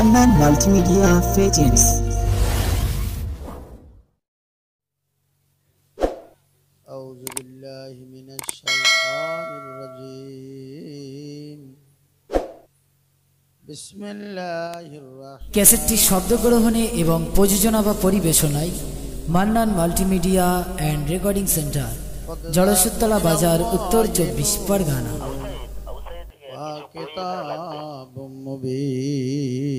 Mannan multimedia presents. আউযু বিল্লাহি মিনাশ শাইতানির রাজীম। বিসমিল্লাহির রাহমানির ক্যাসেটটি শব্দগ্রহণে এবং প্রযোজনা বা পরিবেশনায় Mannan multimedia and recording centre, Jorsutola Bazar, উত্তর 24 পরগনা। কিতাবুম মুবিন।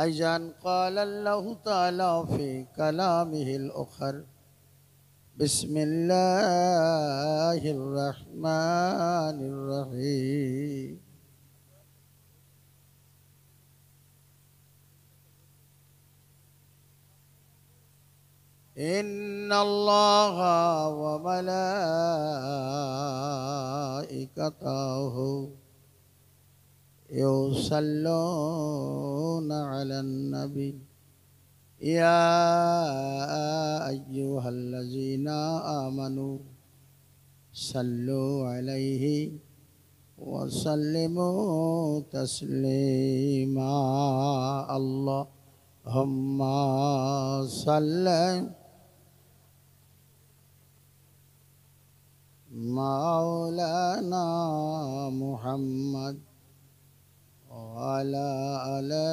আইজান ক্বালা আল্লাহু তাআলা ফি কালামিহিল উখর। বিসমিল্লাহির রহমানির রহিম। ইন্নাল্লাহা ওয়া মালাইকাতাহু ইউসাল্লুনা আলান নবী ইয়া আইয়ুহাল্লাযীনা আমানু সাল্লু আলাইহি ওয়া সাল্লিমু তাসলিমা। আল্লাহুম্মা সাল্লি মাওলানা মুহাম্মদ ওয়া আলা আলি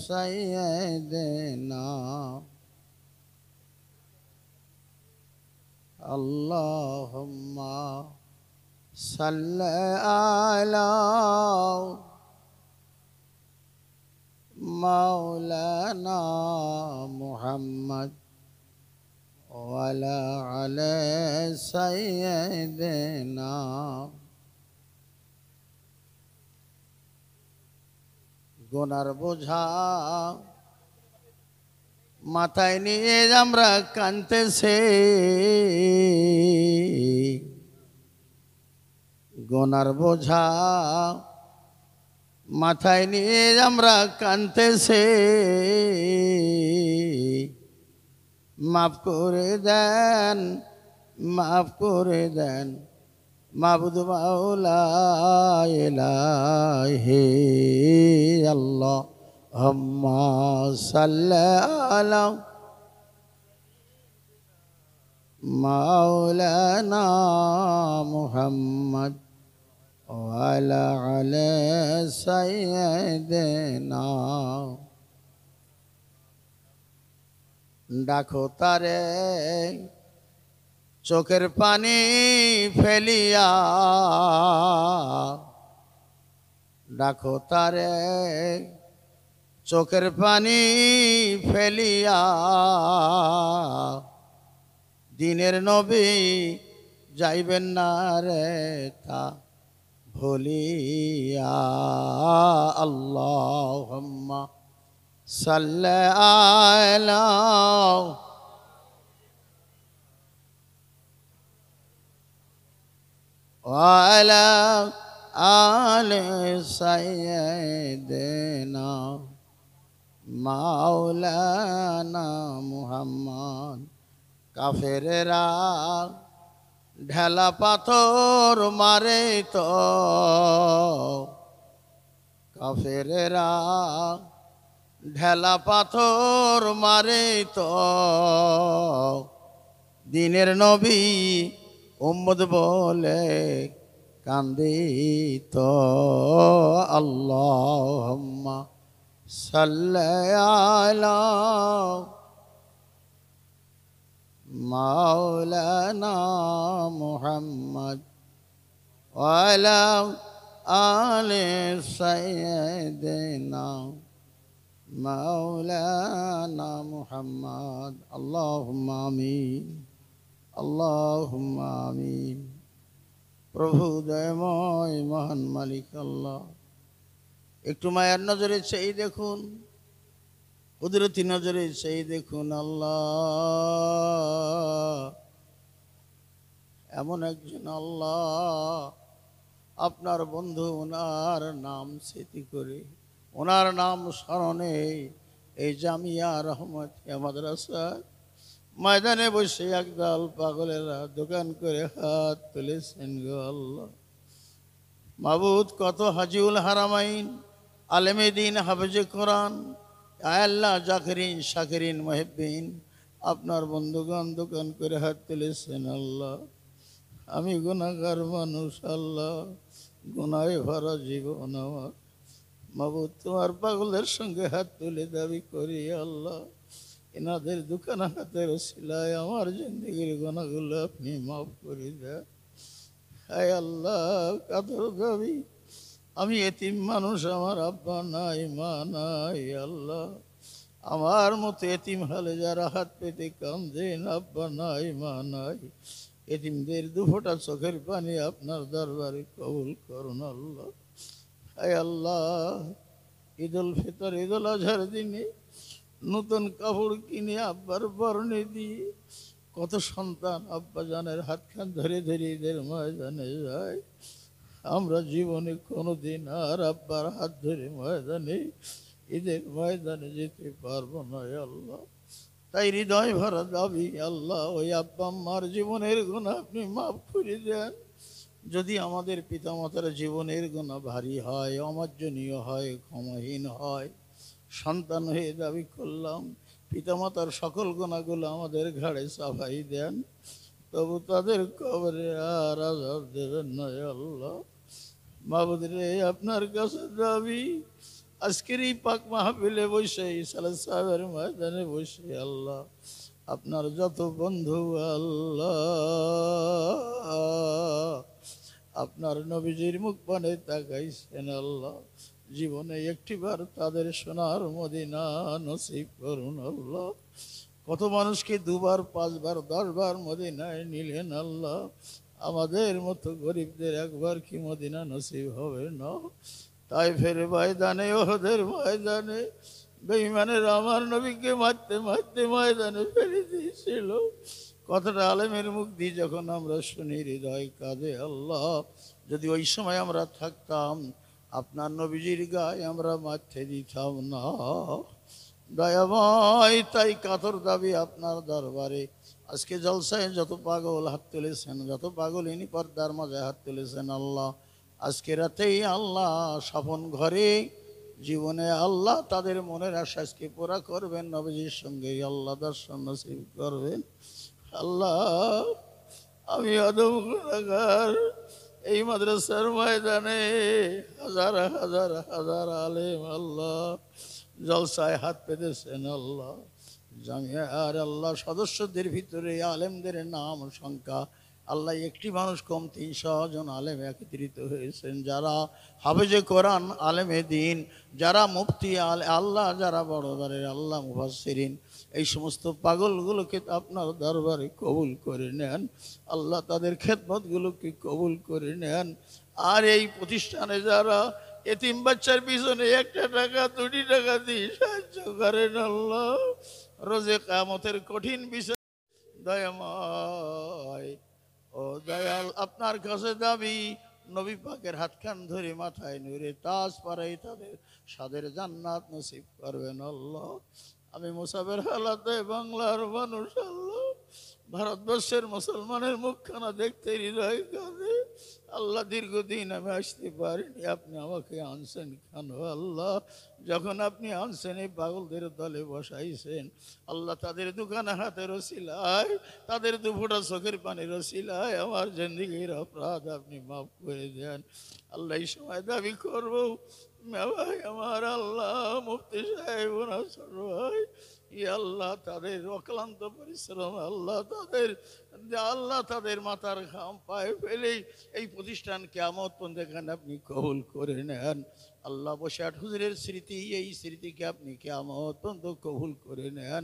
সাইয়্যিদিনা। আল্লাহুম্মা সাল্লি আলা মাওলানা মুহাম্মদ ওয়া আলা আলি সাইয়্যিদিনা। গুনার বোঝা মাথায় নিয়ে আমরা কাঁদতেছি, গুনার বোঝা মাথায় নিয়ে আমরা কাঁদতেছি। মাফ করে দেন, মাফ করে দেন মাবুদ মাওলা ইলাহি। আল্লাহুম্মা সাল্লি আলা মাওলানা মুহাম্মদ ওয়া আলা আলি সাইয়্যিদিনা। ডাকো তারে চোখের পানি ফেলিয়া, ডাকো তারে চোখের পানি ফেলিয়া। দিনের নবী যাইবেন না রে তা ভুলিয়া। আল্লাহুম্মা সাল্লি আলা ওয়া আলা আলি সাইয়্যিদিনা মাওলানা মুহাম্মদ। কাফেরেরা ঢেলা পাথর মারে তো, কাফেরেরা ঢেলা পাথর মারে তো, দিনের নবী উম্মত বলে কান্দিত। আল্লাহুম্মা সাল্লি আলা মাওলানা মুহাম্মদ ওয়া আলা আলি সাইয়্যিদিনা মাওলানা মুহাম্মদ। আল্লাহুম্মা আমিন, আল্লাহুম্মা আমিন। প্রভু দয়াময় মহান মালিক আল্লাহ, একটু মায়ার নজরে চেয়ে দেখুন, কুদরতি নজরে চেয়ে দেখুন। আল্লাহ এমন একজন আল্লাহ, আপনার বন্ধু ওনার নাম স্মৃতি করে, ওনার নাম স্মরণে এই জামিয়া রহমতিয়া মাদ্রাসা ময়দানে বসে একদল পাগলেরা দোকান করে হাত তুলেছেন গো আল্লাহ। মাবুদ কত হাজিউল হারামাইন, আলেমে দিন, হাফেজে কোরআন, আয় আল্লাহ জাকিরিন শাকিরিন মুহিব্বিন আপনার বন্ধুগণ দোকান করে হাত তুলেছেন আল্লাহ। আমি গুনাহগার মানুষ আল্লাহ, গুনাহে ভরা জীবন আমার। মাবুদ তোমার পাগলের সঙ্গে হাত তুলে দাবি করি আল্লাহ, এনাদের দোকান হাতের সিলায় আমার জিন্দগির গুনাহগুলো আপনি মাফ করে দেন। হায় আল্লাহ কাতর দাবি, আমি এতিম মানুষ, আমার আব্বা নাই মা নাই আল্লাহ। আমার মতো এতিম হালে যারা হাত পেতে কান্দেন, আব্বা নাই মা নাই, এতিমদের দুফোঁটা চোখের পানি আপনার দরবারে কবুল করুন আল্লাহ। হায় আল্লাহ ঈদুল ফিতর ঈদুল আজহার দিনে নতুন কাপড় কিনে আব্বার বরণে দিয়ে কত সন্তান আব্বা জানের হাতখান ধরে ধরে ঈদের ময়দানে যায়। আমরা জীবনে কোনোদিন আর আব্বার হাত ধরে ময়দানে ঈদের ময়দানে যেতে পারবো না আল্লাহ। তাই হৃদয় ভরা দাবি আল্লাহ, ওই আব্বা আম্মার জীবনের গুনাহ আপনি মাফ করে দেন। যদি আমাদের পিতামাতার জীবনের গুনাহ ভারী হয়, অমার্জনীয় হয়, ক্ষমাহীন হয়, সন্তান হয়ে দাবি করলাম পিতামাতার সকল গুনাহগুলো আমাদের ঘাড়ে চাপাই দেন, তবু তাদের কবরে আর আযাব দেবেন না আল্লাহ। মাবুদ রে আপনার কাছে দাবি, আজকের এই পাক মাহফিলে বসে সালাত সাহেবের ময়দানে বসে আল্লাহ আপনার যত বন্ধু আল্লাহ আপনার নবীজির মুখ পানে তাকাইছেন আল্লাহ, জীবনে একটিবার তাদের সোনার মদিনা নসিব করুন আল্লাহ। কত মানুষকে দুবার পাঁচবার 10 বার মদিনায় নিলেন আল্লাহ, আমাদের মতো গরিবদের একবার কি মদিনা নসিব হবে না? তাই ফের ময়দানে, ওহদের ময়দানে বেঈমানের আমার নবীকে মারতে মারতে ময়দানে ফেলে দিয়েছিল। কথাটা আলেমের মুখ দিয়ে যখন আমরা শুনি হৃদয় কাঁদে আল্লাহ। যদি ওই সময় আমরা থাকতাম আপনার নবীজির গায়ে আমরা মারতে দিতাম না দয়াময়। তাই কাতর দাবি আপনার দরবারে, আজকে জলসায় যত পাগল হাত তুলেছেন, যত পাগলিনী পর্দার মাঝে হাত তুলেছেন আল্লাহ, আজকে রাতেই আল্লাহ স্বপন ঘরে জীবনে আল্লাহ তাদের মনের আশা আজকে পুরা করবেন, নবীজির সঙ্গে আল্লাহ দর্শন নসিব করবেন আল্লাহ। আমি আদম গুনাহগার, এই মাদ্রাসার ময়দানে হাজার হাজার হাজার আলেম আল্লাহ জলসায় হাত পেতেছেন আল্লাহ। জামিয়ার আল্লাহ সদস্যদের ভিতরে আলেমদের নাম সংখ্যা আল্লাহ একটি মানুষ কম, 300 জন আলেম একত্রিত হয়েছেন, যারা হাফেজে কোরআন, আলেমে দিন, যারা মুফতি আল্লাহ, যারা বড়দারের আল্লাহ মুফাসসিরিন, এই সমস্ত পাগলগুলোকে আপনার দরবারে কবুল করে নেন আল্লাহ, তাদের খেদমতগুলোকে কবুল করে নেন। আর এই প্রতিষ্ঠানে যারা এতিম বাচ্চার পিছনে 1 টাকা 2 টাকা দিয়ে সাহায্য করেন আল্লাহ, রোজে কিয়ামতের কঠিন বিষয় দয়াময় ও দয়াল আপনার কাছে দাবি, নবী পাকের হাতখান ধরে মাথায় নুরে তাজ পারাই তাদের সাদের জান্নাত নসিব করবেন আল্লাহ। আমি মুসাফের হালাতে বাংলার মানুষ আল্লাহ, ভারতবর্ষের মুসলমানের মুখখানা দেখতে হৃদয় কাঁদে আল্লাহ। দীর্ঘদিন আমি আসতে পারিনি, আপনি আমাকে আনছেন কেন আল্লাহ? যখন আপনি আনছেন এই পাগলদের দলে বসাইছেন আল্লাহ, তাদের দোকানে হাতের ওসিলায়, তাদের দুফোঁটা চোখের পানির ওসিলায় আমার জিন্দেগির অপরাধ আপনি মাফ করে দেন আল্লাহ। এই সময় দাবি করবো ভাই আমার আল্লাহ, মুফতি সাহেব ওনার ছোট ভাই আল্লাহ, তাদের অক্লান্ত পরিশ্রম আল্লাহ তাদের মাথার ঘাম পায়ে ফেলেই এই প্রতিষ্ঠান কিয়ামত পর্যন্ত এখানে আপনি কবুল করে নেন আল্লাহ। বসিরহাট হুজুরের স্মৃতি, এই স্মৃতিকে আপনি কিয়ামত পর্যন্ত কবুল করে নেন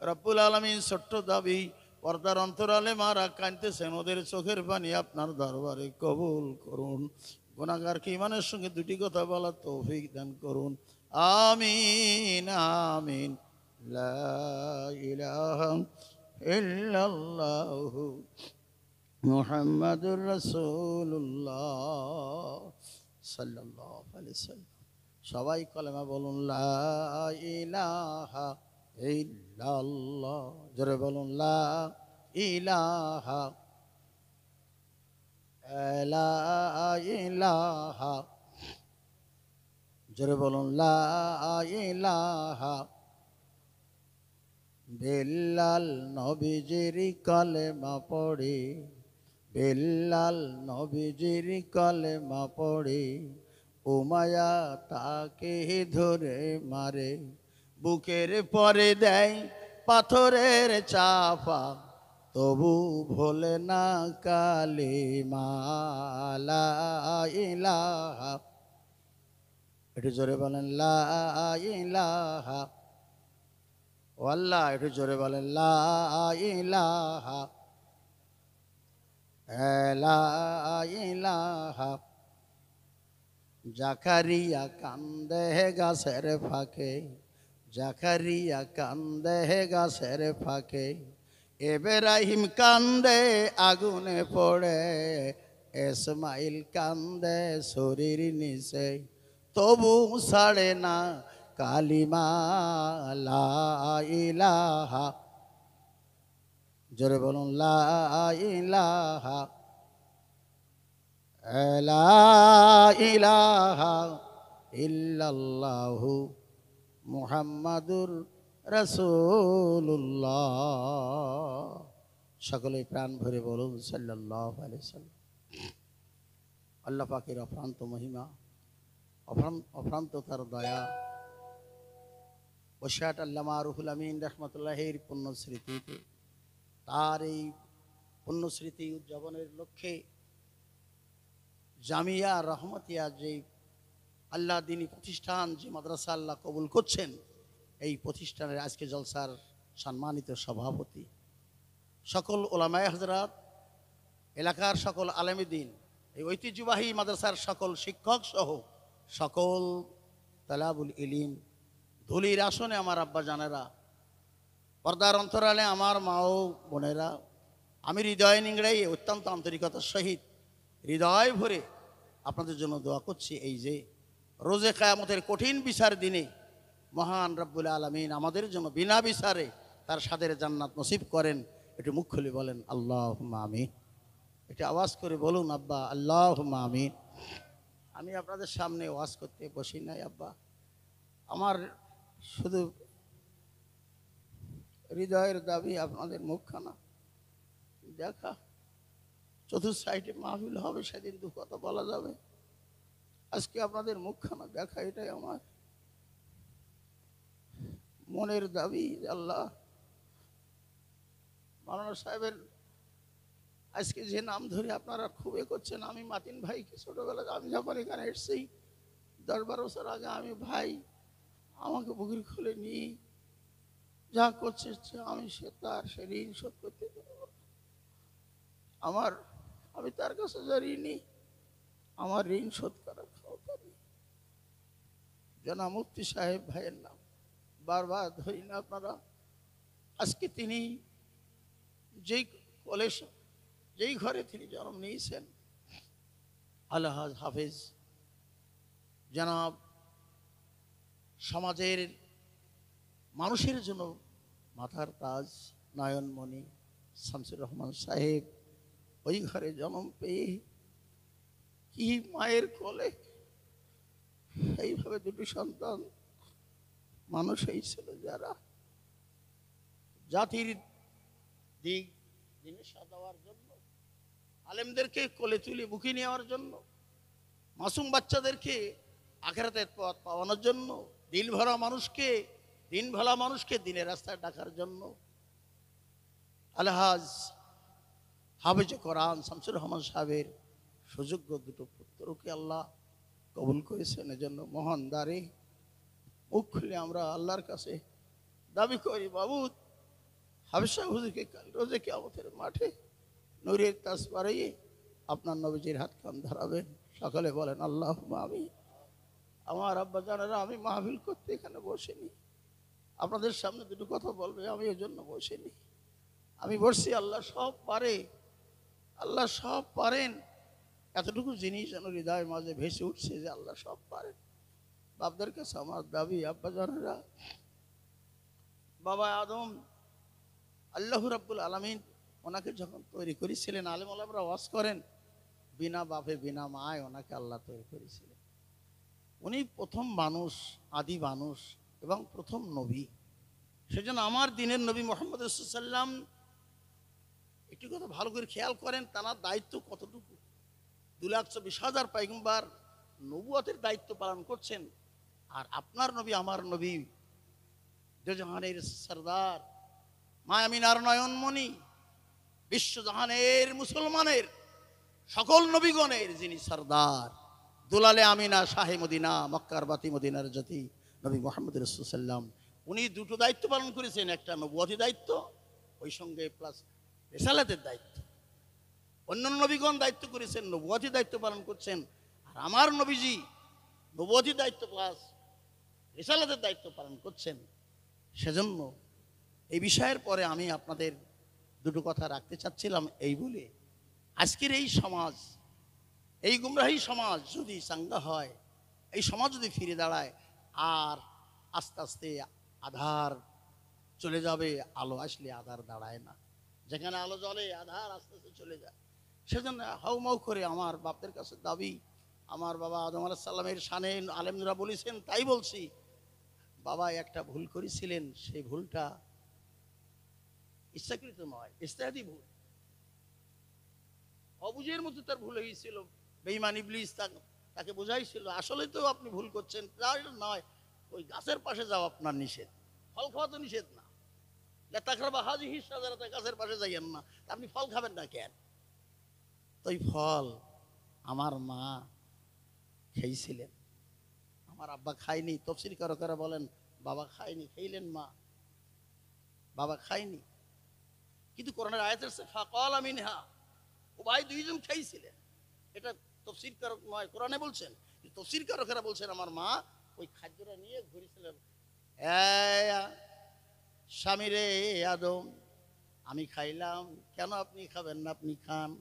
রব্বুল আলামিন। ছোট্ট দাবি, পর্দার অন্তরালে মারা কাঁদতেছেন, ওদের চোখের পানি আপনার দরবারে কবুল করুন। গুনাহগারকে ঈমানের সঙ্গে 2টি কথা বলার তৌফিক দান করুন, আমিন আমিন। লা ইলাহা ইল্লাল্লাহু মুহাম্মাদুর রাসূলুল্লাহ সাল্লাল্লাহু আলাইহি ওয়াসাল্লাম। সবাই কলেমা বলুন, লা ইলাহা ইল্লাল্লাহ। জোরে বলুন, লা ইলাহা লা ইলাহা, জোরে বলুন লা ইলাহা। বেল্লাল নবীজির কালেমা পড়ে, বেল্লাল নবীজির কালেমা পড়ে, উমায়া তাকে ধরে মারে, বুকের পরে দেয় পাথরের চাপা, তবু ভোলে না কালেমা লা ইলাহা। একটু জোরে বলেন লা ইলাহা। ও আল্লাহ, একটু জোরে বলেন লা ইলাহা, লা ইলাহা। জাকারিয়া কান্দে গাছের ফাঁকে, জাকারিয়া কান্দে গাছের ফাঁকে, ইব্রাহিম কান্দে আগুনে পড়ে, ইসমাইল কান্দে শরীর নিচে, তবু ছাড়ে না কালিমা লা ইলাহা। জোরে বলুন লা ইলাহা, লা ইলাহা ইল্লাল্লাহু মুহাম্মাদুর রাসূলুল্লাহ। সকলে প্রাণ ভরে বলুন সাল্লাল্লাহু আলাইহি সাল্লাম। আল্লাহ পাকের অফ্রান্ত মহিমা, অফ্রান্ত তার দয়া, ওশাট আল্লামা রুহুল আমিন রহমতুল্লাহের পুণ্যস্মৃতিতে, তার এই পুণ্যস্মৃতি উদযাপনের লক্ষ্যে জামিয়া রহমতিয়া যে আল্লাহ দিনী প্রতিষ্ঠান, যে মাদ্রাসা আল্লাহ কবুল করছেন, এই প্রতিষ্ঠানের আজকে জলসার সম্মানিত সভাপতি, সকল ওলামায়ে হযরত, এলাকার সকল আলেমে দ্বীন, এই ঐতিহ্যবাহী মাদ্রাসার সকল শিক্ষক সহ সকল তালাবুল ইলিম, ধুলির আসনে আমার আব্বা জানেরা, পর্দার অন্তরালে আমার মা ও বোনেরা, আমি হৃদয় নিংড়াই অত্যন্ত আন্তরিকতার সহিত হৃদয় ভরে আপনাদের জন্য দোয়া করছি। এই যে রোজে কিয়ামতের কঠিন বিচার দিনে মহান রব্বুল আলামিন আমাদের জন্য বিনা বিচারে তার সাদের জান্নাত নসিব করেন। একটু মুখ খুলে বলেন আল্লাহুম্মা আমিন। একটু আওয়াজ করে বলুন আব্বা আল্লাহুম্মা আমিন। আমি আপনাদের সামনে ওয়াজ করতে বসি নাই আব্বা, আমার শুধু হৃদয়ের দাবি আপনাদের মুখখানা দেখা। চতুর্থ সাইডে মাহফিল হবে, সেদিন দু কথা বলা যাবে, আজকে আপনাদের মুখখানা দেখা, এটাই আমার মনের দাবি। আল্লাহ, মাওলানা সাহেবের আজকে যে নাম ধরে আপনারা খুব এ করছেন, আমি মাতিন ভাইকে ছোটবেলা আমি যখন এখানে এসেছি 10-12 বছর আগে, আমি ভাই আমাকে বুকের খুলে নিয়ে যা করছে আমি সে ঋণ শোধ করতে পারবো। আমি তার কাছে যা ঋণী, আমার ঋণ শোধ করার ক্ষমতা নেই। জনাব মুফতি সাহেব ভাইয়ের নাম বারবার ধরি না আপনারা। আজকে তিনি যেই কলেজ, যেই ঘরে তিনি জন্ম নিয়েছেন, আলহাজ হাফেজ জনাব সমাজের মানুষের জন্য মাথার তাজ নয়নমণি শামসুর রহমান সাহেব, ওই ঘরে জন্ম পেয়ে কি মায়ের কোলে এইভাবে দুটি সন্তান মানুষ হয়েছিল, যারা জাতির দিক দিশা দেওয়ার জন্য, আলেমদেরকে কোলে তুলে বুকে নেওয়ার জন্য, মাসুম বাচ্চাদেরকে আখিরাতের পথ পাওয়ানোর জন্য, দিন ভরা মানুষকে দিনের রাস্তায় ডাকার জন্য আলহাজ হাফেজ কোরআন শামসুর রহমান সাহেবের সুযোগ্য দুটো পুত্রকে আল্লাহ কবুল করেছেন। এজন্য মহান দ্বারে মুখ খুলে আমরা আল্লাহর কাছে দাবি করি, বাবু হাফেজ সাহেব হুজুরকে কাল রোজে কিয়ামতের মাঠে নূরের তাজ পাড়িয়ে আপনার নবীজির হাত কান ধরাবেন। সকলে বলেন আল্লাহুম্মা আমিন। আমার আব্বা জানেরা, আমি মাহফিল করতে এখানে বসিনি, আপনাদের সামনে দুটো কথা বলবে, আমি এর জন্য বসিনি। আমি বসছি, আল্লাহ সব পারে, আল্লাহ সব পারেন, এতটুকু জিনিস যেন হৃদয়ের মাঝে ভেসে উঠছে যে আল্লাহ সব পারেন। বাপদের কাছে আমার দাবি, আব্বা জানেরা, বাবা আদম আল্লাহ রাব্বুল আলামিন ওনাকে যখন তৈরি করেছিলেন, আলেম ওলামারা ওয়াজ করেন বিনা বাপে বিনা মায় ওনাকে আল্লাহ তৈরি করেছিলেন। উনি প্রথম মানুষ, আদি মানুষ এবং প্রথম নবী। সেজন্য আমার দিনের নবী মুহাম্মদ রাসূলুল্লাহ সাল্লাল্লাহু আলাইহি ওয়াসাল্লাম, একটি কথা ভালো করে খেয়াল করেন, তার দায়িত্ব কতটুকু। 2,24,000 পয়গম্বর নবুয়তের দায়িত্ব পালন করছেন, আর আপনার নবী, আমার নবী, দুজাহানের সরদার, মায়ামিনার নয়নমণি, বিশ্বজাহানের মুসলমানের সকল নবীগণের যিনি সরদার, দুলালে আমিনা শাহে মদিনা, মক্কার বাতি মদিনার জ্যোতি নবী মুহাম্মদ রাসূলুল্লাহ সাল্লাল্লাহু আলাইহি ওয়াসাল্লাম, উনি দুটো দায়িত্ব পালন করেছেন, একটা নবুয়তি দায়িত্ব, ওই সঙ্গে প্লাস রিসালাতের দায়িত্ব। অন্যান্য নবীগণ দায়িত্ব করেছেন, নবুয়তি দায়িত্ব পালন করছেন, আর আমার নবীজি নবুয়তি দায়িত্ব প্লাস রিসালাতের দায়িত্ব পালন করছেন। সেজন্য এই বিষয়ের পরে আমি আপনাদের দুটো কথা রাখতে চাচ্ছিলাম, এই বলে আজকের এই সমাজ, এই গুমরাহী সমাজ যদি চাঙ্গা হয়, এই সমাজ যদি ফিরে দাঁড়ায়, আর আস্তে আস্তে আধার চলে যাবে, আলো আসলে আধার দাঁড়ায় না, যেখানে আলো জ্বলে আধার আস্তে আস্তে চলে যায়। সেজন্য হাউমাউ করে আমার বাপদের কাছে দাবি, আমার বাবা আদম আলাইহিস সালামের শানে আলেমরা বলেছেন, তাই বলছি, বাবা একটা ভুল করেছিলেন, সেই ভুলটা ইচ্ছাকৃত নয়, ইজতিহাদি ভুল, অবুঝের মতো তার ভুল হয়েছিল। বেঈমান ইবলিস তাকে বোঝাইছিল, আসলে তো আপনি ভুল করছেন, তাই নয়, ওই গাছের পাশে যাও আপনার নিষেধ, ফল খাওয়া তো নিষেধ না, লা তাকরাবা হাযিহি শাজারাতা, গাছের পাশে যাইয়েন না, আপনি ফল খাবেন না কেন? তো এই ফল আমার মা খেয়েছিলেন, আমার আব্বা খায়নি। তাফসীর কারকেরা বলেন বাবা খায়নি, খেলেন মা, বাবা খায়নি। কিন্তু কোরআনের আয়াত আছে ফাকালা মিনহা, ও ভাই দুইজন খাইছিলেন, এটা তাফসীর কারক নয়, কোরআনে বলছেন। তাফসীর কারকেরা বলছেন আমার মা ওই খাদ্যটা নিয়ে ঘুরেছিলেন, স্বামী রে আদম, আমি খাইলাম, কেন আপনি খাবেন না? আপনি খান।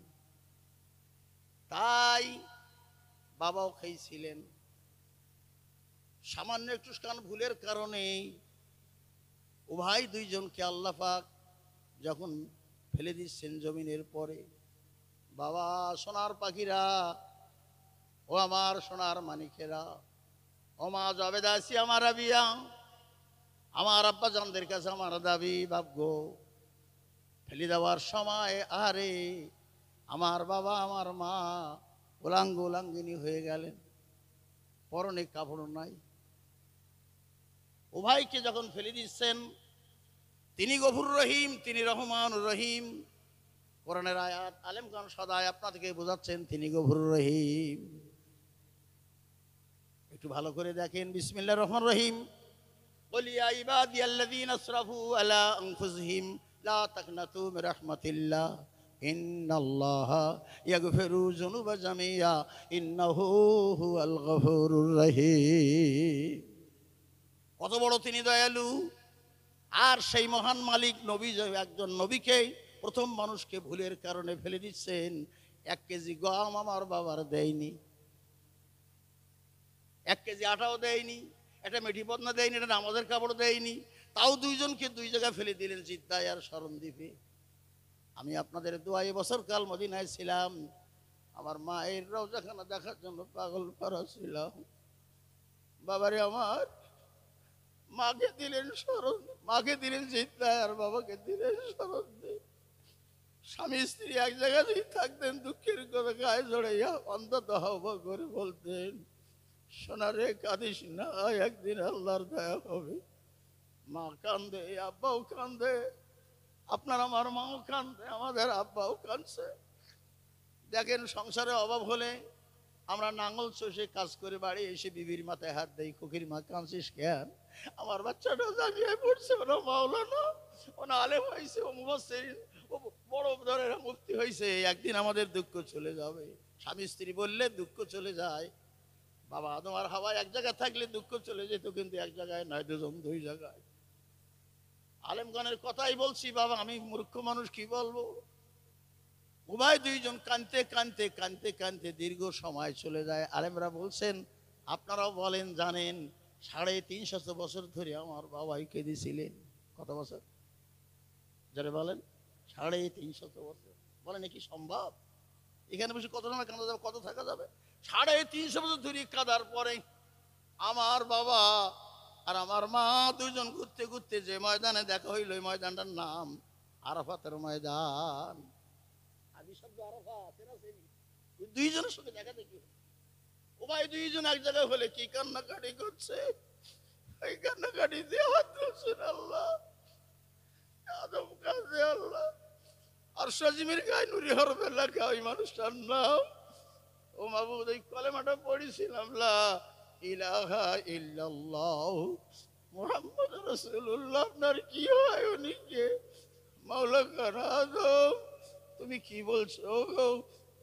তাই বাবাও খাইছিলেন। সামান্য একটু কান ভুলের কারণে ও ভাই দুইজনকে আল্লাহ পাক যখন ফেলে দিচ্ছেন জমিনের পরে, বাবা সোনার পাখিরা, ও আমার সোনার মানিকেরা, ও মা জবেদাসী আমার আবিয়া, আমার আব্বা জানদের কাছে আমার দাবি, বাবগো ফেলে দেওয়ার সময় আরে আমার বাবা আমার মা উলাঙ্গ উলাঙ্গিনী হয়ে গেলেন, পরনে কাপড় নাই। ও ভাইকে যখন ফেলে দিচ্ছেন, তিনি গফুর রহিম, তিনি রহমান রহিম। কোরআনের আয়াত আলেমগণ সদায় আপনাদেরকে বোঝাচ্ছেন তিনি গফুর রহিম। একটু ভালো করে দেখেন, বিসমিল্লাহির রহমানির রহিম, কুল ইয়া ইবাদিয়াল্লাযীনা আসরাফু আলা আনফুসিহিম লা তাকনাতু মির রাহমাতিল্লাহ ইন্নাল্লাহা ইয়াগফিরু যুনুবা জামিয়া ইন্নাহু হুয়াল গফুরুর রহিম। কত বড় তিনি দয়ালু। আর সেই মহান মালিক নবী, একজন নবীকে, প্রথম মানুষকে ভুলের কারণে ফেলে দিচ্ছেন। 1 কেজি গম আমার বাবার দেয়নি, 1 কেজি আটাও দেয়নি, একটা মেঠি পদ্মা দেয়নি, এটা নামাজের কাপড় দেয়নি, তাও দুইজনকে দুই জায়গায় ফেলে দিলেন, জিদ্দায় আর শরণদ্বীপে। আমি আপনাদের দোয়া, বছর কাল মদিনায় ছিলাম, আমার মায়ের রওজাখানা দেখার জন্য পাগল করা ছিলাম। বাবারে আমার মাকে দিলেন শরণ, মাকে দিলেন জিদ্দায়, আর বাবাকে দিলেন শরণদ্বীপ। স্বামী স্ত্রী এক জায়গায় যদি থাকতেন, দুঃখের কথা গায়ে জড়াইয়া অন্তত হাওয়া করে বলতেন, সোনারে কাঁদিস না, একদিন আল্লাহর দয়া হবে। মা কান্দে, আব্বাও কান্দে, আপনার আমার মাও কান্দে, আমাদের আব্বাও কাঁদছে। দেখেন সংসারে অভাব হলে আমরা নাঙল চষে কাজ করে বাড়ি এসে বিবির মাথায় হাত দেই, কুকির মা কাঁদছিস কেন? আমার বাচ্চাটা জানিয়ে পড়ছে, ওরা মাওলানা, ওনা আলেম হয়েছে, ও মুফাসসিরিন, ও বড় ধরনের মুফতি হয়েছে, একদিন আমাদের দুঃখ চলে যাবে। স্বামী স্ত্রী বললে দুঃখ চলে যায়। বাবা আদম আর হাওয়া এক জায়গায় থাকলে দুঃখ চলে যেত, কিন্তু এক জায়গায় নয়, দুজন দুই জায়গায়। আলেমগণের কথাই বলছি বাবা, আমি মূর্খ মানুষ কি বলবো। উভয় দুইজন কানতে কানতে কানতে কানতে দীর্ঘ সময় চলে যায়। আলেমরা বলছেন, আপনারাও বলেন জানেন, 350 বছর ধরে আমার বাবাই কেঁদেছিলেন। কত বছর? যারা বলেন 350 বছর, বলেন কি সম্ভব? এখানে বসে কত সময় কাঁদা যাবে, কত থাকা যাবে? 350 বছর ধরে কাঁদার পরে আমার বাবা আর আমার মা দুজন ঘুরতে ঘুরতে যে ময়দানে দেখা হইল, ওই ময়দানটার নাম আরাফাতের ময়দান। আদি শব্দ আরাফাত, দুইজনের সঙ্গে দেখা দেখি। ও ভাই, দুইজন এক জায়গায় হলে কি কান্নাকাটি করছে, এই কান্নাকাটি দিয়ে হাত ধরছেন আল্লাহ, আদম কাজে আল্লাহ আর সজিমের গায়ে নুরি হরফে লেখা ওই মানুষটার নাম। ও মাবুদ, এই কলেমাটা পড়েছিলাম, লা ইলাহা ইল্লাল্লাহ মুহাম্মাদুর রাসূলুল্লাহ। আপনার কি হয় উনিকে? মাওলা খানা আদম, তুমি কি বলছো গো?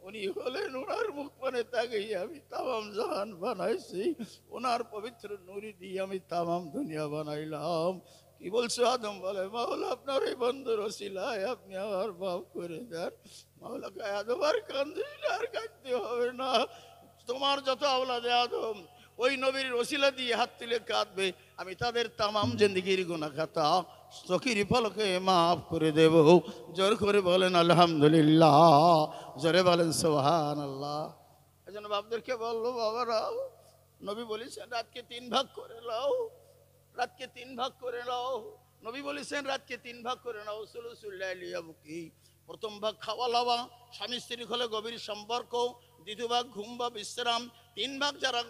উনি হলেন, ওনার মুখ পানে তাকিয়ে আমি তামাম জাহান বানাইছি, ওনার পবিত্র নুরি দিয়ে আমি তামাম দুনিয়া বানাইলাম। কি বলছো? আদম বলে, মাওলা আপনার এই বন্ধুর ওসিলায় আপনি আমার মাফ করে দেন। মাওলা কয়, আদম আর কান্দিস না, আর কাঁদতে হবে না, তোমার যত আওলাদে আদম ওই নবীর ওসিলা দিয়ে হাত তুলে কাঁদবে, আমি তাদের তামাম জিন্দেগির গুনাহ খাতা চোখের পলকে মাফ করে দেব। জোর করে বলেন আলহামদুলিল্লাহ, জোরে বলেন সুবহানাল্লাহ। এজন্য বাপদেরকে বললো, বাবারা, নবী বলেছেন রাতকে 3 ভাগ করে নাও, রাতকে 3 ভাগ করে নাও। নবী বলেছেন রাতকে 3 ভাগ করে নাও। সুলুসুল লাইলি ইয়াবকি, প্রথম ভাগ খাওয়া লাওয়া, স্বামী স্ত্রী হলে গভীর সম্পর্ক। দ্বিতীয় ভাগ ঘুম বা বিশ্রাম। 3 ভাগ যারা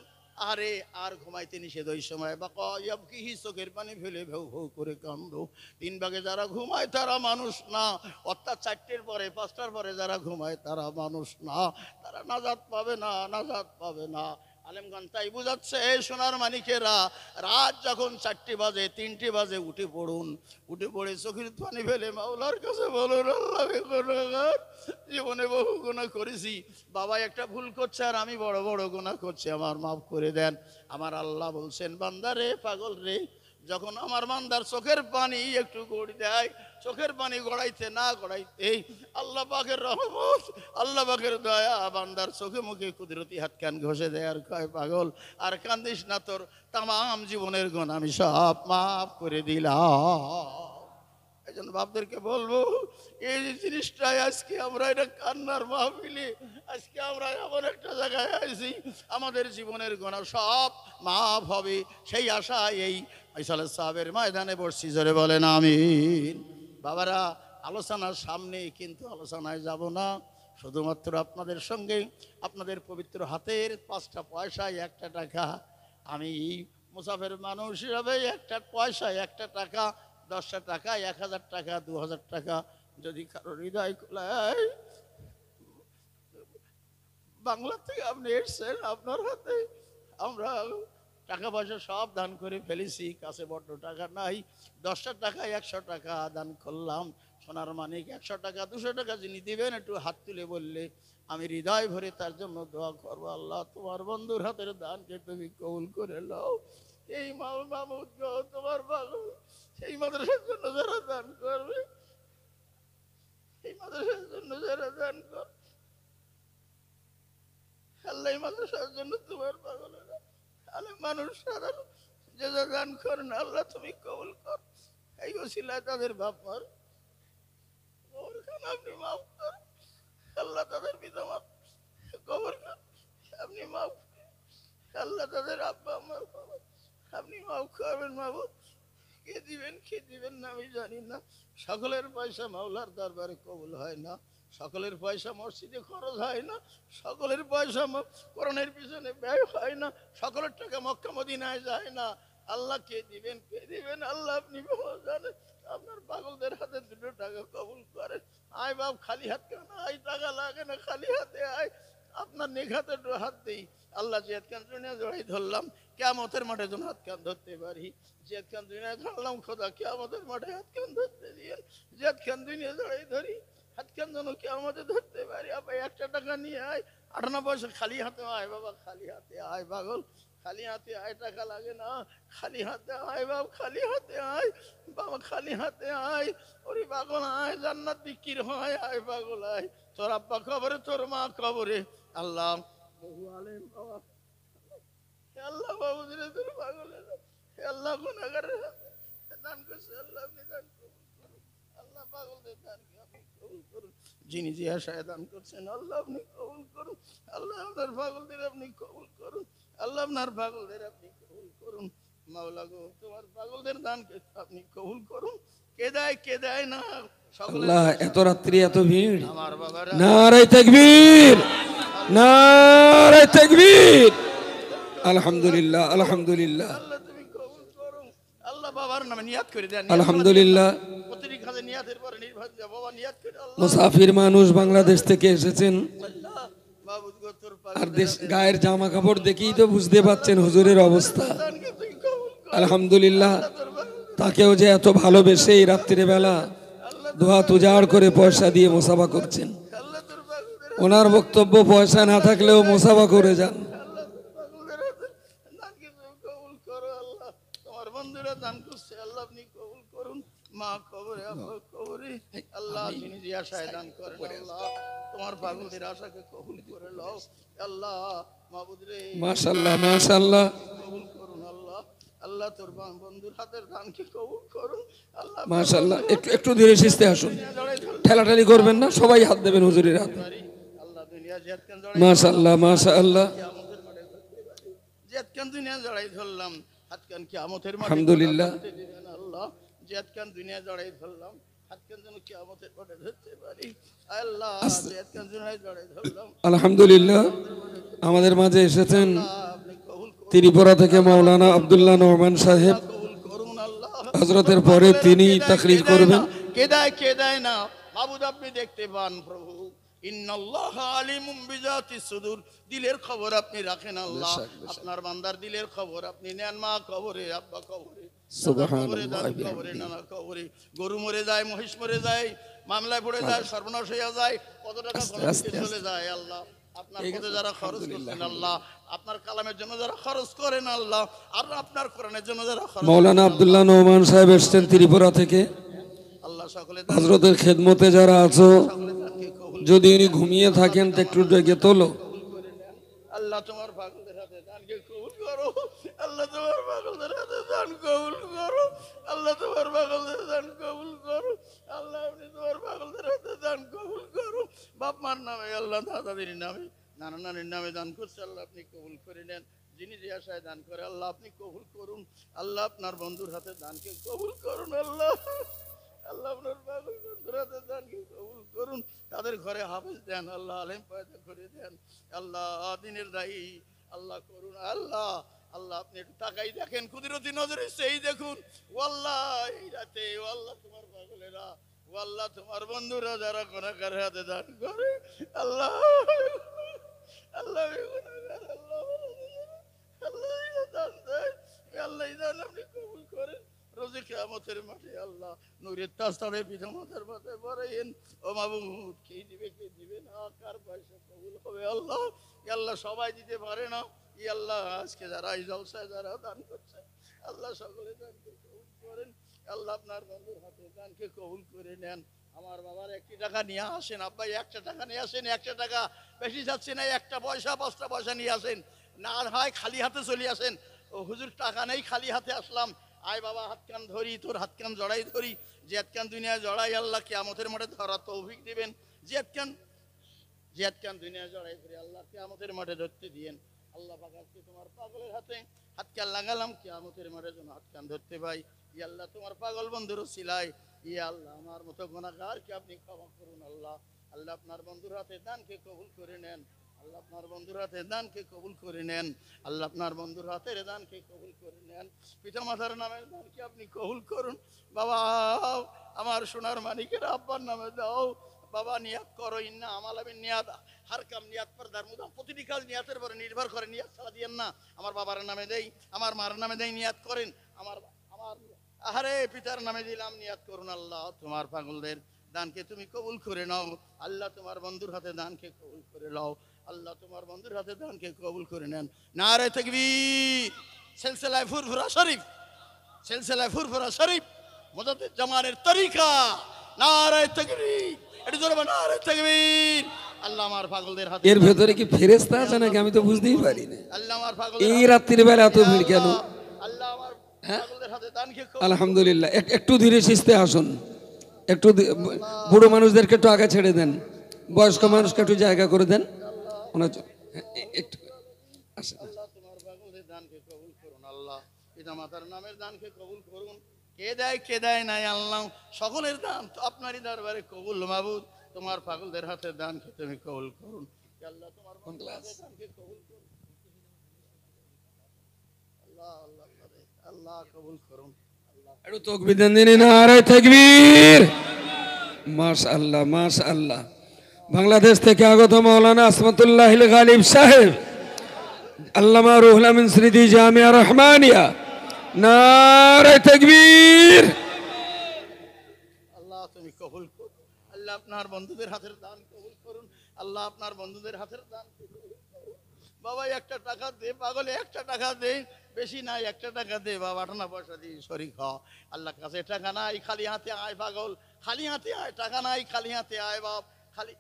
আরে আর ঘুমাইতে নিষেধ ওই সময় বা কয়াবকি, চোখের পানি ফেলে ভেউ ভেউ করে কান্দ। 3 ভাগে যারা ঘুমায় তারা মানুষ না, অর্থাৎ 4টের পরে 5টার পরে যারা ঘুমায় তারা মানুষ না, তারা নাজাত পাবে না, নাজাত পাবে না। আলেমগণ তাই বুঝাচ্ছে, সোনার মানিকেরা, রাত যখন 4টে বাজে 3টে বাজে উঠে পড়ুন, উঠে পড়ে চোখের পানি ফেলে মাওলার কাছে বলুন, আল্লাহ গুনাহগার, জীবনে বহু গুনাহ করেছি, বাবা একটা ভুল করছে আর আমি বড় বড় গুনাহ করছি, আমার মাফ করে দেন। আমার আল্লাহ বলছেন, বান্দা রে, পাগল রে, যখন আমার বান্দার চোখের পানি একটু গড়ি দেয়, চোখের পানি গড়াইতে না গড়াইতেই আল্লাহ পাকের রহমত, আল্লাহ পাকের দয়া বান্দার চোখে মুখে কুদরতি হাত কান ঘষে দেয় আর কয়, পাগল আর কান্দিস না, তোর তামাম জীবনের গুনাহ আমি সব মাফ করে দিলাম। এই জন্য বাপদেরকে বলবো, এই জিনিসটাই আজকে আমরা এটা কান্নার মাহফিলে, আজকে আমরা এমন একটা জায়গায় আছি, আমাদের জীবনের গুনাহ সব মাফ হবে, সেই আশায় এই ফয়সালের সাহেবের ময়দানে বসছি। জোরে বলেন আমিন। বাবারা, আলোচনার সামনে, কিন্তু আলোচনায় যাব না, শুধুমাত্র আপনাদের সঙ্গে আপনাদের পবিত্র হাতের 5টা পয়সায় 1টা টাকা, আমি মুসাফের মানুষ হিসাবে 1টা পয়সায় 1টা টাকা, 10টা টাকা, 1000 টাকা, 2000 টাকা, যদি কারো হৃদয় খোলায়, বাংলা থেকে আপনি এসছেন, আপনার হাতে আমরা টাকা পয়সা সব দান করে ফেলেছি, কাছে বড্ড টাকা নাই, 10টা টাকা 100 টাকা দান করলাম। সোনার মানিক 100 টাকা 200 টাকা যিনি দিবেন, একটু হাত তুলে বললে আমি হৃদয় ভরে তার জন্য দোয়া করবো। আল্লাহ, তোমার বন্ধুর হাতের দানকে তুমি কবুল করে নাও। এই মাহমুদ গো, তোমার পাগল, সেই মাদ্রাসার জন্য যারা দান করবে, এই মাদ্রাসার জন্য যারা দান করবে, আল্লাহ এই মাদ্রাসার জন্য তোমার পাগলেরা আলে মানুষ সাধারণ যে যা দান করেন, আল্লাহ তুমি কবুল কর। এই ওসিলায় তাদের বাপ মার কবর খান আপনি মাফ করেন, আল্লাহ তাদের পিতা মাতা কবর খান আপনি মাফ করেন, আল্লাহ তাদের আব্বা আমার বাবা আপনি মাফ করবেন। মাহবুব, কে দিবেন না আমি জানি না, সকলের পয়সা মাওলার দরবারে কবুল হয় না, সকলের পয়সা মসজিদে খরচ হয় না, সকলের পয়সা কোরআনের পিছনে ব্যয় হয় না, সকলের টাকা মক্কা মদিনায় যায় না। আল্লাহ কে দিবেন আল্লাহ আপনি ভালো জানেন। আপনার পাগলদের হাতে 2 টাকা কবুল করেন। আয় বাপ, খালি হাত কেন? আয়, টাকা লাগে না, খালি হাতে আয়, আপনার নেঘাতে হাত দিই। আল্লাহ জিয়াদ খান দুনিয়া জড়াই ধরলাম, কিয়ামতের মাঠে যেন হাত কান ধরতে পারি। জিয়াদ খান দুনিয়া ধরলাম, খোদা কিয়ামতের মাঠে হাত কান ধরতে দিয়েন। জিয়াদ খান দুনিয়া জড়াই ধরি, হাত কান যেন কিয়ামতে ধরতে পারি। আবার 1টা টাকা নিয়ে আয়, 58 পয়সা খালি হাতে আয় বাবা, খালি হাতে আয় পাগল, খালি হাতে আয়, টাকা লাগে না, খালি হাতে আয় বাবা, খালি হাতে আয় বাবা, খালি হাতে আয়। ওরে পাগল আয়, জান্নাত বিক্রির হয়, আয় পাগল আয়। তোর আব্বা কবরে, তোর মা কবরে, আল্লাহ বহু আলেম বাবা, আল্লাহ বাবু দিলে তোর পাগলের, আল্লাহ গুনাহগারের হাতে দান করছে, আল্লাহ আপনি দান করুন, আল্লাহ পাগলদের দানকে আপনি কবুল করুন। যিনি যে আশায় দান করছেন আল্লাহ আপনি কবুল করুন। আল্লাহ আপনার পাগলদের আপনি কবুল করুন। আল্লাহ আপনার পাগলদের আপনি কবুল করুন। মাওলা গো তোমার পাগলদের দানকে আপনি কবুল করুন। কে দেয় না সকলে। আল্লাহ এত রাত্রি এত ভিড়, আমার বাবারা নারায়ে তাকবীর, নারায়ে তাকবীর। আলহামদুলিল্লাহ, আলহামদুলিল্লাহ, আল্লাহ তুমি কবুল করুন। আল্লাহ বাবার নামে নিয়াত করে দেন। আলহামদুলিল্লাহ। প্রতিটি কাজে নিয়াতের পরে নির্ভর দিয়ে বাবা নিয়াত করে আল্লাহ মুসাফির মানুষ বাংলাদেশ থেকে এসেছেন, আল্লাহ মাবুদ গো তোর আর দেশ গায়ের জামা কাপড় দেখেই তো বুঝতে পাচ্ছেন হুজুরের অবস্থা। পাগলকে তুই কবুল কর। আলহামদুলিল্লাহ, তোর পাগল তাকেও যে এত ভালোবেসে এই রাত্রির বেলা দোয়া তুজার করে পয়সা দিয়ে মোসাফা করছেন। আল্লাহ তোর পাগলদের ওনার বক্তব্য পয়সা না থাকলেও মোসাফা করে যান। আল্লাহ তোর পাগলদের দানকে তুমি কবুল করো। আল্লাহ তোমার বন্ধুরা দান করছে আল্লাহ আপনি কবুল করুন। মা কবরে আব্বা কবরে আল্লাহ যিনি যে আশায় দান করেন আল্লাহ তোমার পাগলদের আশাকে কবুল করে লও আল্লাহ মাবুদ রে মাশাআল্লাহ, মাশাআল্লাহ, কবুল করুন আল্লাহ। আল্লাহ তোর বন্ধুর হাতের দানকে কবুল করুন আল্লাহ। মাশাআল্লাহ। একটু ধীরে সুস্থে আসুন, ঠেলাঠালি করবেন না, সবাই হাত দেবেন হুজুরের হাতে। আল্লাহ দুনিয়া জেতকান মাশাআল্লাহ, মাশাআল্লাহ, কিয়ামতের মাঠে জেতকান দুনিয়া জড়াই ধরলাম হাতকান কিয়ামতের মাঠে আলহামদুলিল্লাহ। ধরতে দিবেন আল্লাহ। জেতকান দুনিয়া জড়াই ধরলাম হাতকান যেন কিয়ামতের মাঠে ধরতে পারি আল্লাহ। জেতকান দুনিয়া জড়াই ধরলাম আলহামদুলিল্লাহ। আমাদের মাঝে এসেছেন আপনি কবুল করুন। ত্রিপুরা থেকে মাওলানা আব্দুল্লাহ নোমান সাহেব। কবুল করুন আল্লাহ। হযরতের পরে তিনি তাকরীর করবেন। কে দেয় না মাবুদ আপনি দেখতে পান প্রভু। ইন্নাল্লাহ আলিমুম বিজাতিস সুদূর, দিলের খবর আপনি রাখেন আল্লাহ। আপনার বান্দার দিলের খবর আপনি নেন। মা কবরে আব্বা কবরে সুবহানাল্লাহ, কবরে নানা কবরে গরু মরে যায়, মহিষ মরে যায়, মামলায় পড়ে যায়, সর্বনাশ হয়ে যায়, কত টাকা চলে যায় আল্লাহ। আপনার পথে যারা খরচ করছেন আল্লাহ, আপনার কালামের জন্য যারা খরচ করেন আল্লাহ, আর আপনার কোরআনের জন্য যারা খরচ মাওলানা আব্দুল্লাহ নোমান সাহেব এসেছেন ত্রিপুরা থেকে। আল্লাহ সকলে হযরতের খেদমতে যারা আছো, দানকে কবুল যদি উনি ঘুমিয়ে থাকেন তো একটু ডেকে তোলো। করে নেন। আল্লাহ তোমার পাগলদের হাতে দানকে কবুল করো। আল্লাহ তোমার পাগলদের হাতে দান কবুল করো। আল্লাহ তোমার পাগলদের দান কবুল করো। আল্লাহ আপনি তোমার পাগলদের হাতে দান কবুল করো। বাপ মার নামে আল্লাহ, দাদাদের নামে, নানা নানির নামে দান করছে আল্লাহ আপনি কবুল করে নেন। যিনি যে আশায় দান করে আল্লাহ আপনি কবুল করুন। আল্লাহ আপনার বন্ধুর হাতে দানকে কবুল করুন আল্লাহ। আল্লাহ আপনার পাগল বন্ধুর হাতে দানকে কবুল করুন। তাদের ঘরে হাফেজ দেন আল্লাহ, আলেম পয়দা করে দেন আল্লাহ, দিনের দায়ী আল্লাহ করুন আল্লাহ। আল্লাহ আপনি একটু তাকাই দেখেন, কুদরতি নজরে সেই দেখুন ওয়াল্লাহ এই রাতে ওয়াল্লাহ তোমার পাগলেরা, ওয়াল্লাহ তোমার বন্ধুরা যারা গুনাহগার হাতে দান করে আল্লাহ, আল্লাহ গুনাহগার আল্লাহ, আল্লাহ দান দেয় আল্লাহ, দান আপনি কবুল করেন। রোজে কিয়ামতের মাঠে আল্লাহ নূরের তাজ তাদের পিতামাতার মাথায় পড়াইন। ও মাবুদ কে দিবে না, কার পয়সা কবুল হবে আল্লাহ। আল্লাহ সবাই দিতে পারে না ই আল্লাহ, আজকে যারা এই জলসায় যারা দান করছে আল্লাহ সকলে দানকে কবুল করেন আল্লাহ। আপনার বন্ধুর হাতে দানকে কবুল করে নেন। আমার বাবার 1 টাকা নিয়ে আসেন আব্বা, 1 টাকা নিয়ে আসেন, 1 টাকা বেশি যাচ্ছে না, 1 পয়সা 5টা পয়সা নিয়ে আসেন, না হয় খালি হাতে চলে আসেন। ও হুজুর টাকা নেই, খালি হাতে আসলাম। আয় বাবা হাত কান ধরি, তোর হাত কান জড়াই ধরি, জেদ কান দুনিয়ায় জড়াই আল্লাহ কিয়ামতের মাঠে ধরা তৌফিক দিবেন। জেদ কান দুনিয়ায় জড়াই ধরি আল্লাহ কিয়ামতের মাঠে ধরতে দিয়েন আল্লাহ। পাক আজকে তোমার পাগলের হাতে হাত কান লাগালাম, কিয়ামতের মাঠে যেন হাত কান ধরতে পাই। ই আল্লাহ তোমার পাগল বন্ধুর উসিলায় ই আল্লাহ আমার মতো গুনাহগারকে আপনি ক্ষমা করুন আল্লাহ। আল্লাহ আপনার বন্ধুর হাতে দানকে কবুল করে নেন আল্লাহ, আপনার বন্ধুর হাতে দানকে কবুল করে নেন আল্লাহ, আপনার বন্ধুর হাতের দানকে কবুল করে নেন। পিতা মাতার নামের দানকে আপনি কবুল করুন বাবা। আমার সোনার মানিকের আব্বার নামে দাও বাবা। নিয়াত করো, ইন্না আমালাবিন নিয়াত, হার কাম নিয়াত পর দারমুদাম, প্রতিটি কাজ নিয়াতের পরে নির্ভর করে, নিয়াত ছাড়া দিয়েন না। আমার বাবার নামে দেই, আমার মার নামে দেই, নিয়াত করেন। আমার আহারে পিতার নামে দিলাম, নিয়াত করুন আল্লাহ। তোমার পাগলদের দানকে তুমি কবুল করে নাও আল্লাহ। তোমার বন্ধুর হাতে দানকে কবুল করে নাও আল্লাহ, তোমার বন্ধুর হাতে দানকে কবুল করে নেন। নারে তাকবীর, সিলসিলায়ে ফুরফুরা শরীফ, সিলসিলায়ে ফুরফুরা শরীফ, মুজাদ্দিদ জামানের তরিকা। নারে তাকবীর, এটা জোরে বলো নারে তাকবীর। আল্লাহ আমার পাগলদের হাতে, এর ভেতরে কি ফেরেশতা আছে নাকি আমি তো বুঝতেই পারি না। আল্লাহ আমার পাগল এই রাত্রির বেলা এত ভিড় কেন? আল্লাহ আমার পাগলদের হাতে দানকে আলহামদুলিল্লাহ। একটু ধীরে সুস্থে আসুন, একটু বুড়ো মানুষদেরকে একটু আগে ছেড়ে দেন। বয়স্ক মানুষকে একটু জায়গা করে দেন ওনার জন্য। একটু আসেন। আল্লাহ তোমার পাগলের দানকে কবুল করুন আল্লাহ, পিতা মাতার নামের দানকে কবুল করুন। কে দেয় নাই আল্লাহ, সকলের দান তো আপনারই দরবারে কবুল মাবুদ। তোমার পাগলদের হাতের দানকে তুমি কবুল করুন আল্লাহ, তোমার পাগলদের দানকে কবুল করুন আল্লাহ। আল্লাহ আল্লাহ কবুল করুন আল্লাহ। একটু তাকবীর দেন দিন, নারে তাকবীর। মাশাআল্লাহ মাশাআল্লাহ। বাংলাদেশ থেকে আগত মাওলানা আসমাতুল্লাহ গালিব সাহেব, আল্লামা রুহুল আমিন স্মৃতি জামিয়া রহমানিয়া, নারে তাকবীর। আল্লাহ তুমি কবুল করুন আল্লাহ, আপনার বন্ধুদের হাতের দান কবুল করুন আল্লাহ, আপনার বন্ধুদের হাতের দান কবুল করুন। বাবা একটা টাকা দে, পাগলে একটা টাকা দে, বেশি নাই একটা টাকা দে বাবা, 58 পয়সা দিয়ে শরীক হ। আল্লাহ কাছে টাকা নাই, খালি হাতে আয় পাগল, খালি হাতে আয়, টাকা নাই খালি হাতে আয় বাপ, খালি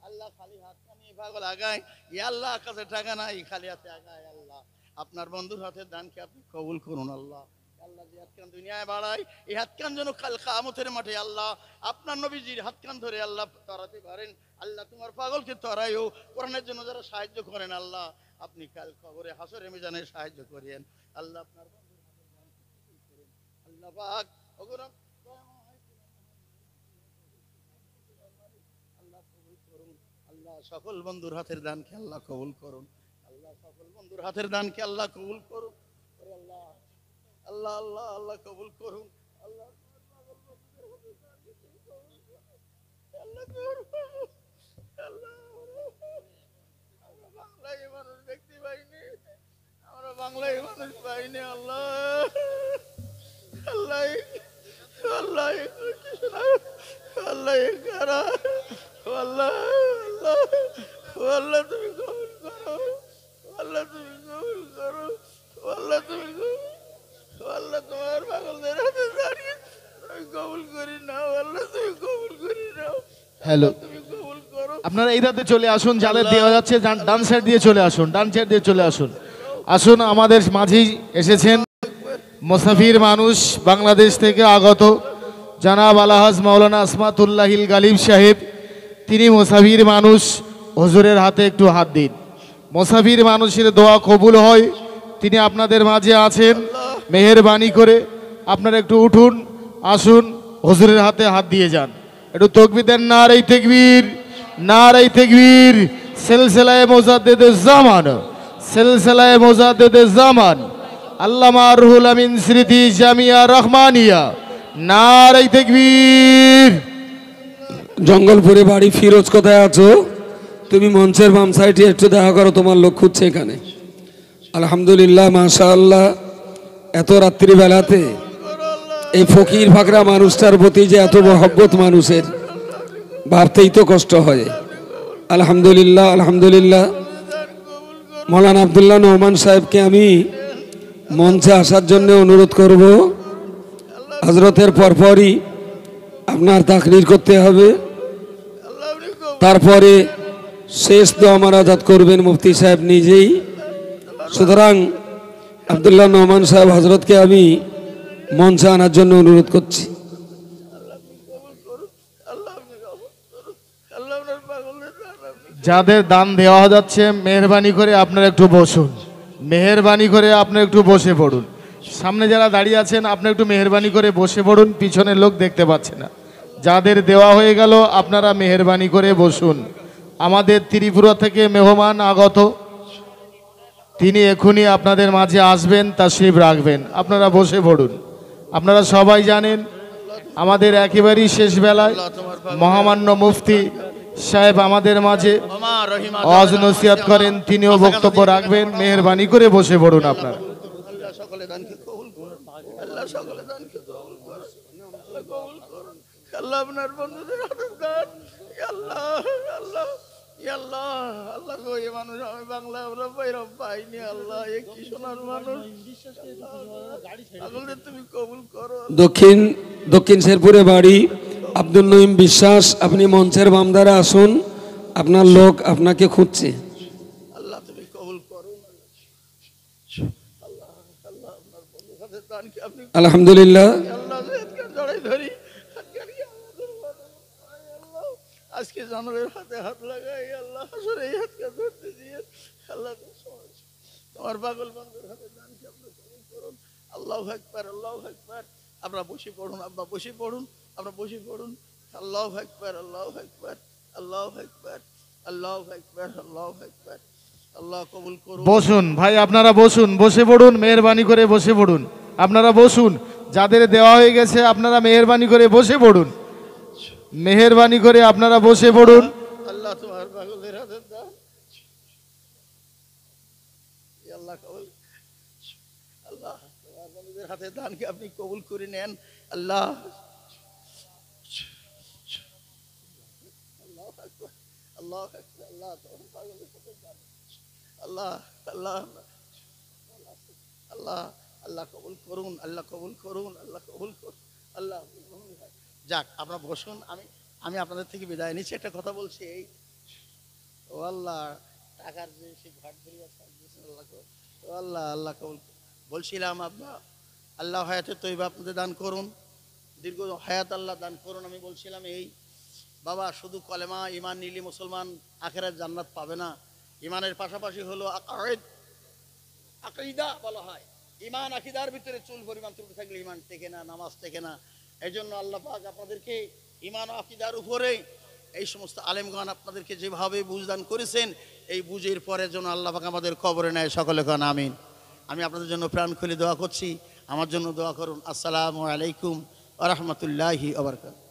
আল্লাহ খালি হাত নিয়ে পাগল আগায়। ইয়া আল্লাহ কাছে টাকা নাই, খালি হাতে আগায় আল্লাহ। আপনার বন্ধুর হাতের দানকে আপনি কবুল করুন আল্লাহ। আল্লাহ যে হাতকান দুনিয়ায় বাড়ায়, এই হাতকান যেন কাল কিয়ামতের মাঠে আল্লাহ আপনার নবীজির হাতকান ধরে আল্লাহ তরাতে পারেন আল্লাহ। তোমার পাগলকে তরাইও, কোরআনের জন্য যারা সাহায্য করেন আল্লাহ, আপনি কাল কবরে হাসরে মিজানে সাহায্য করেন আল্লাহ। আপনার বন্ধুর হাতের দান কবুল করুন আল্লাহ পাক। ওগরাম আল্লাহ কবুল করুন আল্লাহ, সকল বন্ধুর হাতের দানকে আল্লাহ কবুল করুন আল্লাহ, সকল বন্ধুর হাতের দানকে আল্লাহ কবুল করুন আল্লাহ। আল্লাহ আল্লাহ আল্লাহ কবুল করুন আল্লাহ। বাংলায় মানুষ দেখতে পাইনি, আমরা বাংলায় মানুষ পাইনি আল্লাহ। আল্লাহ আল্লাহ আল্লাহ কারা আল্লাহ আল্লাহ আল্লাহ তুমি কবুল করো আল্লাহ, তুমি কবুল করো আল্লাহ, তুমি আল্লাহ তোমার পাগলদের হাতে দাঁড়িয়ে তুমি কবুল করি নাও আল্লাহ, তুমি কবুল করি নাও। হ্যালো, তুমি কবুল করো আপনারা এই রাতে চলে আসুন, যাদের দেওয়া যাচ্ছে ডান সাইড দিয়ে চলে আসুন, ডান সাইড দিয়ে চলে আসুন। আসুন, আমাদের মাঝেই এসেছেন মুসাফির মানুষ, বাংলাদেশ থেকে আগত জানাব আলহাজ মাওলানা আসমাতুল্লাহিল গালিব সাহেব। তিনি মুসাফির মানুষ, হুজুরের হাতে একটু হাত দিন। মুসাফির মানুষের দোয়া কবুল হয়, তিনি আপনাদের মাঝে আছেন। মেহেরবানি করে আপনারা একটু উঠুন, আসুন, হুজুরের হাতে হাত দিয়ে যান। একটু তাকবীর দেন, নারে তাকবীর, নারে তাকবীর। সিলসিলায়ে মুজাদ্দিদুজ জামান, সিলসিলায়ে মুজাদ্দিদুজ জামান আল্লামা রুহুল আমিন স্মৃতি জামিয়া রহমানিয়া, নারে তাকবীর। জঙ্গলপুরে বাড়ি, ফিরোজ কোথায় আছো? তুমি মঞ্চের বাম সাইডে একটু দেখা করো, তোমার লোক খুঁজছে এখানে। আলহামদুলিল্লাহ মাশাআল্লাহ। এত রাত্রি বেলাতে এই ফকির ফাকরা মানুষটার প্রতি যে এত মহব্বত মানুষের, ভাবতেই তো কষ্ট হয়। আলহামদুলিল্লাহ আলহামদুলিল্লাহ। মৌলানা আব্দুল্লাহ নোমান সাহেবকে আমি মঞ্চে আসার জন্য অনুরোধ করব। হজরতের পরপরই আপনার তাকরির করতে হবে, তারপরে শেষ দোয়া মারাজাত করবেন মুফতি সাহেব নিজেই। সুতরাং আব্দুল্লাহ নোমান সাহেব হজরতকে আমি মঞ্চে আনার জন্য অনুরোধ করছি। যাদের দান দেওয়া যাচ্ছে, মেহেরবানি করে আপনারা একটু বসুন, মেহেরবানি করে আপনারা একটু বসে পড়ুন। সামনে যারা দাঁড়িয়ে আছেন আপনারা একটু মেহেরবানি করে বসে পড়ুন, পিছনের লোক দেখতে পাচ্ছে না। যাদের দেওয়া হয়ে গেল আপনারা মেহেরবানি করে বসুন। আমাদের ত্রিপুরা থেকে মেহমান আগত, তিনি এখনই আপনাদের মাঝে আসবেন, তাশরিফ রাখবেন। আপনারা বসে পড়ুন। আপনারা সবাই জানেন আমাদের একেবারেই শেষ বেলায় মহামান্য মুফতি সাহেব আমাদের মাঝে ওয়াজ নসিহত করেন, তিনিও বক্তব্য রাখবেন। মেহেরবানি করে বসে পড়ুন আপনারা। আল্লাহ সকলে দানকে কবুল করুন আল্লাহ, সকলে দানকে কবুল করুন আল্লাহ, কবুল করুন আল্লাহ। আপনার বন্ধুদের হাতের দান আল্লাহ আল্লাহ আল্লাহ আল্লাহ গো, এই মানুষ আমি বাংলা আমরা বাইরব পাইনি আল্লাহ, এ কি সোনার মানুষ, পাগলদের তুমি কবুল করো। দক্ষিণ শেরপুরে বাড়ি, আব্দুল নঈম বিশ্বাস, আপনি মঞ্চের বামদারে আসুন, আপনার লোক আপনাকে খুঁজছে। আল্লাহ তুমি কবুল করুন আল্লাহ আল্লাহ, আপনার বন্ধুদের হাতের দানকে আপনি আলহামদুলিল্লাহ আল্লাহ জড়াই ধরি আজকে জানোয়ারের হাতে হাত লাগাই আল্লাহ হাসরে এই হাতকে ধরতে দিয়ে আল্লাহ তোমার পাগল বন্ধুর হাতে দানকে আপনি কবুল করুন। আল্লাহু আকবার, আল্লাহু আকবার। আপনারা বসে পড়ুন, আব্বা বসে পড়ুন, আপনারা বসে পড়ুন। আল্লাহু আকবার, আল্লাহু আকবার, আল্লাহু আকবার, আল্লাহু আকবার, আল্লাহু আকবার। আল্লাহ কবুল করুন। বসুন ভাই, আপনারা বসুন, বসে পড়ুন, মেহেরবানি করে বসে পড়ুন। আপনারা বসুন, যাদের দেওয়া হয়ে গেছে আপনারা মেহেরবানি করে বসে পড়ুন, মেহেরবানি করে আপনারা বসে পড়ুন। আল্লাহ তোমার পাগলের হাতে দান আল্লাহ কবুল, আল্লাহ তোমার পাগলের হাতে দানকে আপনি কবুল করে নেন আল্লাহ। আল্লাহ আকবার, আল্লাহ আকবার, আল্লাহ তোমার পাগলের হাতে দান আল্লাহ, আল্লাহ, আল্লাহ, আল্লাহ কবুল করুন, আল্লাহ কবুল করুন, আল্লাহ কবুল করুন, আল্লাহ। যাক আপনারা বসুন, আমি আপনাদের থেকে বিদায় নিচ্ছি। একটা কথা বলছি, এই ও আল্লাহ টাকার যে সে ঘাট ধরিয়া ও আল্লাহ, আল্লাহ কবুল। বলছিলাম আব্বা আল্লাহ হায়াতে তৈবা আপনাদের দান করুন, দীর্ঘ হায়াত আল্লাহ দান করুন। আমি বলছিলাম এই বাবা শুধু কলেমা ইমান নিলে মুসলমান আখেরাত জান্নাত পাবে না, ইমানের পাশাপাশি হলো আকীদা বলা হয়। ইমান আকীদার ভিতরে চুল পরিমাণ ত্রুটি থাকলে ইমান টেকে না, নামাজ টেকে না। এই জন্য আল্লাহ পাক আপনাদেরকে ইমান ও আকীদার উপরে এই সমস্ত আলেমগণ আপনাদেরকে যেভাবে বুঝদান করেছেন, এই বুঝের পরে যেন আল্লাহ পাক আমাদের কবরে নেয়। সকলে কন আমিন। আমি আপনাদের জন্য প্রাণ খুলে দোয়া করছি, আমার জন্য দোয়া করুন। আসসালামু আলাইকুম ওয়া রাহমাতুল্লাহি ওয়া বারাকাতুহু।